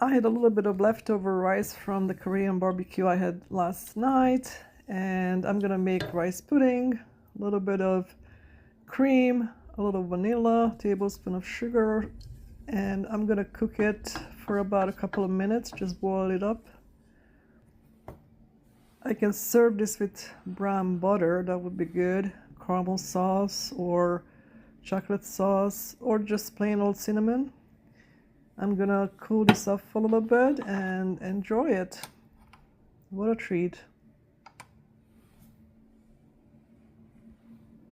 I had a little bit of leftover rice from the Korean barbecue I had last night, and I'm gonna make rice pudding, a little bit of cream, a little vanilla, tablespoon of sugar, and I'm gonna cook it for about a couple of minutes, just boil it up. I can serve this with brown butter, that would be good, caramel sauce or chocolate sauce, or just plain old cinnamon. I'm gonna cool this off a little bit and enjoy it. What a treat.